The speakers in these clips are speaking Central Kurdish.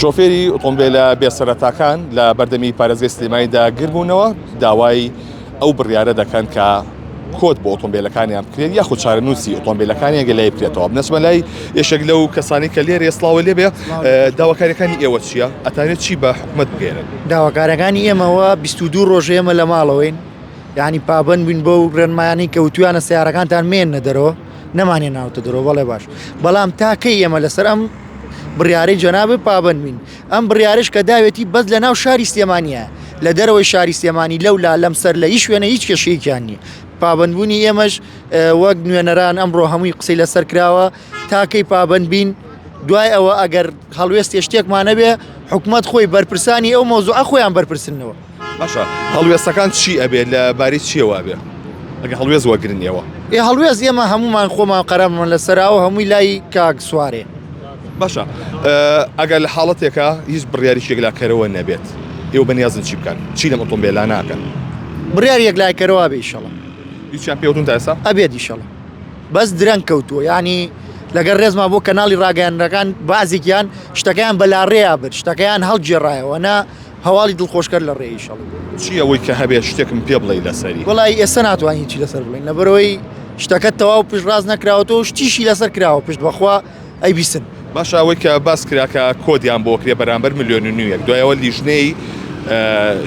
شۆفێری ئۆتۆمبیلە بێسەرەتاکان لە بەردەمی پارێزگای سلێمانیدا گربوونەوە داوای ئەو بڕیارە دەکەن کە کۆد بۆ ئۆتۆمبیلەکانیان بکرێت یاخود چارەنووسی ئۆتۆمبیلەکانی گەلای بکرێتەوە. بنەچمە لای یەشێک لەو کەسانی کە لێرە ئێستاوە لێبێ داواکاریەکانی ئێوە چییە؟ ئەتانێت چی بە حکومەت بگێنن؟ داواکارەکانی ئێمەوە 22 ڕۆژ ئێمە لە ماڵەوەین، یعنی پابند بین بۆ ڕێنمایانی کەوتویانە سیارەکانتان مێنە دەرەوە نەمانێ ناوتە دەرەوە بەڵێ باش، بەڵام تاکەی ئێمە لەسەر ئەم بڕیارەی جەنابێ پابند بین. ئەم بڕیارش کە داوێتی بەس لە ناو شاری سلێمانیە، لە دەرەوەی شاری سلێمانی لەولا لەمسەر لە هیچ شوێنە هیچ کێشەیەکیان نییە. پابندبوونی ئێمەش وەک نوێنەران ئەمڕۆ هەمووی قسەی لەسەر کراوە تاکەی پابند بین. دوای ئەوە ئەگەر هەڵوێستی شتێکمانە بێ حکومەت خۆی بەرپرسانی ئەو مۆزوعە خۆیان بەرپرسنەوە. باشە هەڵوێستەکان چی ئەبێت لە باری چیەوە بێ ئەگە هەڵوێز وەگرنیەوە؟ هەڵوێز ئێمە هەمومان خۆمان قەرەممان لەسەراوە هەمووی لای کاک سوارێ. باشە ئەگەر لە حاڵەتێکە هیچ بڕیاریشێک لاکەرەوە نەبێت ئێوە بەنیازن چی بکەن؟ چی لەم ئۆتۆمبیلە ناکەن؟ بڕیارێک لایکەرەوە بێ ئیشەڵا هیچیان پێوتون تا ئێستا؟ ئەبێت ئیشەڵا بەس درەنگ کەوتووە، یعنی لەگەر ڕێزما بۆ کەناڵی ڕاگەیاندەکان بازێکیان شتەکەیان بەلاڕێیا برد، شتەکەیان هەڵگێڕایەوە نا هەواڵی دڵخۆشکەر لە ڕێ ئیشەڵا. چی ئەوەی کە هەبێت شتێکم پێ بڵێ لەسەری؟ وەڵای ئێستا ناتوانین چی لەسەر بڵین لەبەرەوەی شتەکە تەواو پشت ڕاز نەکراوەتەوە شتیشی لەسەر کراوە پشت بەخوا ئەیبیسن. باشە ئەوەی کە باس کراکە کۆدیان بۆ کرێ بەرامبەر 1.5 میلیۆن دوایەوە لیژنەی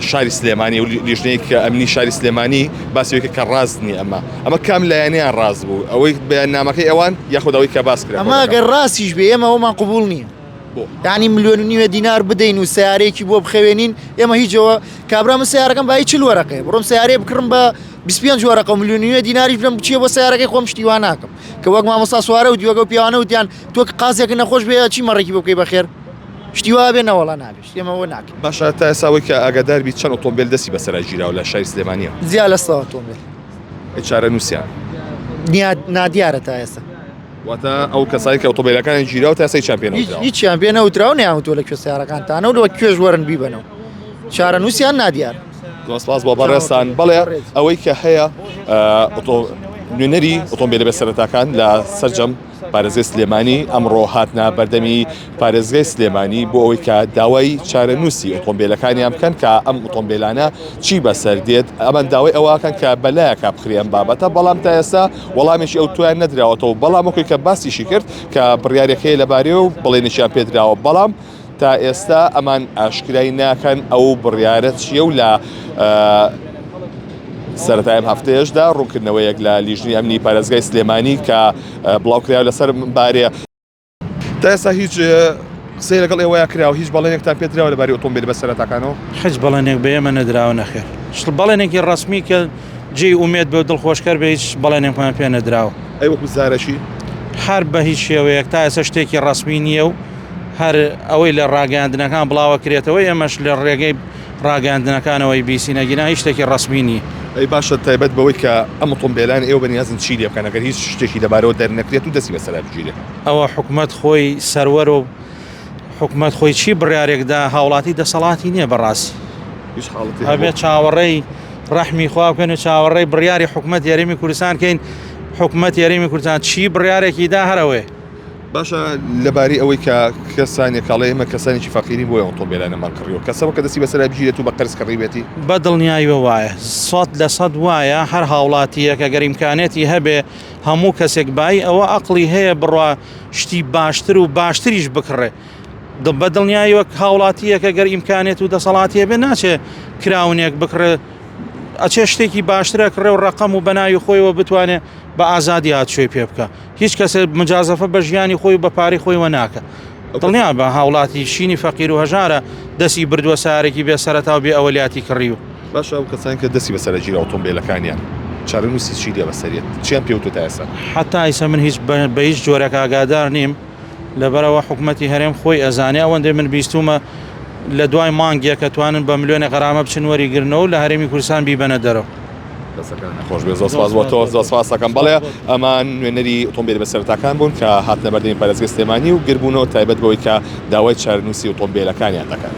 شاری سلێمانی و لیژنەی کە ئەمنی شاری سلێمانی باسیەوەی کە ڕاز نیە ئەمە کام لایەنیان ڕاز بوو ئەوەی بەیاننامەکەی ئەوان یاخود ئەوەی کە باس کرا ئەمە ئەگەر ڕاستیش بێ ئێمە ئەومان قبوڵ نییە. یعنی 1.5 میلیۆن دینار بدەین و سیارەیەکی بۆ بخەوێنین ئێمە هیچەوە کابرا من سیارەکەم با 40 وەرەقەیە بڕۆم سیارەیە بکڕم بە 25 وەرەقە 1.5 میلیۆن دیناریش بڵێم بچێ بۆ سیارەکەی خۆم شتیوان ناکەم کە وەک مامۆستا سوارە و دیوەگە و پیاوانە وتیان تۆ قازێک نەخۆش بێ چی مەڕێکی بۆ بکەی بەخێر شتیوا بێ نەوەڵا نابێت ئێمەوە ناکەین. باشە تا ئێساوەی کە ئاگادار بیت چەند ئۆتۆمبیل دەستی بەسەرا گیراوە لە شاری سلێمانیە؟ زیاد لە 100 ئۆتۆمبیل. چارەنووسیان نادیارە تا ئێستا. واتە ئەو کەسایی کە ئۆتۆمبیلەکانی گیراوە تا ئێستا چیان هیچیان پێ نەوتراوە نەیانوتوە لەکوێ سیارەکانتانە و لەوە کوێژ وەرن بیبەنەوە چارەنووسیان نادیار. سپاس بۆ بەڕێستان. بەڵێ ئەوەی کە هەیە نوێنەری ئۆتۆمبیلە بێسەرەتاکان لە سەرجەم پارێزگای سلێمانی ئەمڕۆ هاتنە بەردەمی پارێزگای سلێمانی بۆ ئەوەی کە داوای چارەنووسی ئۆتۆمبیلەکانیان بکەن کە ئەم ئۆتۆمبیلانە چی بەسەر دێت ئەمە داوای ئەوەکەن کە بەلایەکە بخرێن بابەتە بەڵام تا ئێستا وەڵامێکی ئەو تویان نەدراوەتەوە بەڵام وەکوی کە باسیشی کرد کە بڕیارەکەی لەبارەی و بڵێنێکیان پێدراوە بەڵام تا ئێستا ئەمان ئاشکرای ناکەن ئەو بڕیارە چیە و لە سەرەتایم هەفتەیەشدا ڕوونکردنەوەیەک لە لیژنی ئەمنی پارێزگای سلێمانی کە بڵاوکراوە لەسەر بارێ. تا ئێستا هیچ قسەی لەگەڵ ئێوەیە کراوە هیچ بەڵێنێکتان پێدراوە لەبارەی ئۆتۆمبیل بەسەرەتاکانەوە؟ هیچ بەڵێنێک بە ئێمە نەدراوە نەخێر بەڵێنێکی ڕسمی کە جێی ئومێد بە دڵخۆشکەر بە هیچ بەڵێنێکمان پێ نەدراوە. ئەی وەکو زارەشی هەر بە هیچ شێوەیەک تا ئێستا شتێکی ڕسمی نییە و هەر ئەوەی لە ڕاگەاندنەکان بڵاوە کرێتەوە ئێمەش لە ڕێگەی ڕاگەاندنەکانەوەی بیسی نەگینا هیچ شتێکی ڕسمی نیە. ئەی باشە تایبەت بەوەی کە ئەم ئۆتۆمبیلان ئێوە بەنیازن چی لێ بکەن ئەگەر هیچ شتێکی لەبارەوە دەرنەکرێت و دەستی بەسەرا بگیرێت؟ ئەوە حکومەت خۆی سەروەر و حکومەت خۆی چی بڕیارێکدا هاوڵاتی دەسەڵاتی نییە بەڕاستی هیچ حاڵەتی هەبێت چاوەڕێی ڕەحمی خوا بکەن و چاوەڕێی بڕیاری حکومەت یاریمی کوردستان کەین. حکومەت یاریمی کوردستان چی بڕیارێکی دا هەرەوەی باشە لەباری ئەوەی کە کەسانی کاڵێ ئێمە کەسانێکی فەقیری بۆ ئۆتۆمبیلانەمان کڕیەوە کەسەوە کە دەستی بەسەرا بگیرێت و بە قەرز کڕیبێتی بە دڵنیاییوە وایە 100% وایە هەر هاوڵاتیەکە گەر ئیمکانێتی هەبێ هەموو کەسێک بای ئەوە عەقڵی هەیە بڕوا شتی باشتر و باشتریش بکڕێ. بە دڵنیاییوە هاوڵاتیەکە گەر ئیمکانێت و دەسەڵاتی هەبێ ناچێ کراونێک بکڕێ ئەچێ شتێکی باشترە کڕێ و ڕقم و بەناوی خۆیەوە بتوانێت بە ئازادی هاتشوێ پێ بکە. هیچ کەسێ مجازەفە بە ژیانی خۆی و بە پارەی خۆیەوە ناکە. دڵنیا بە هاوڵاتی شینی فەقیر و هەژارە دەستی بردووە سارێکی بێ سەرەتا و بێ ئەوەلیاتی کڕی و باشە ئەو کەسانی کە دەستی بەسەرە گیرە ئۆتۆمبیلەکانیان چارەنووسی چی لێ بەسەریێت چیان پێوتوە تا ئێستا؟ حتا ئیسا من هیچ بە هیچ جۆرەك ئاگادار نیم لەبەرەوە حکومەتی هەرێم خۆی ئەزانێ ئەوەندێ من بیستومە لە دوای مانگێک کە توانن بە ملیۆنە غەرامە بچن وەریگرنەوە لە هەرێمی کوردستان بیبەنە دەرەوە. خۆش بێ زۆر سپاس بۆ تۆ زۆر سپاس دەکەم. بەڵێ ئەمان نوێنەری ئۆتۆمبیل بەسەرەتاکان بوون کە هاتنە بەردەمی پارێزگای سلێمانی و گربوونەوە تایبەت بەوەی کە داوای چارەنووسی ئۆتۆمبیلەکانیان دەکەن.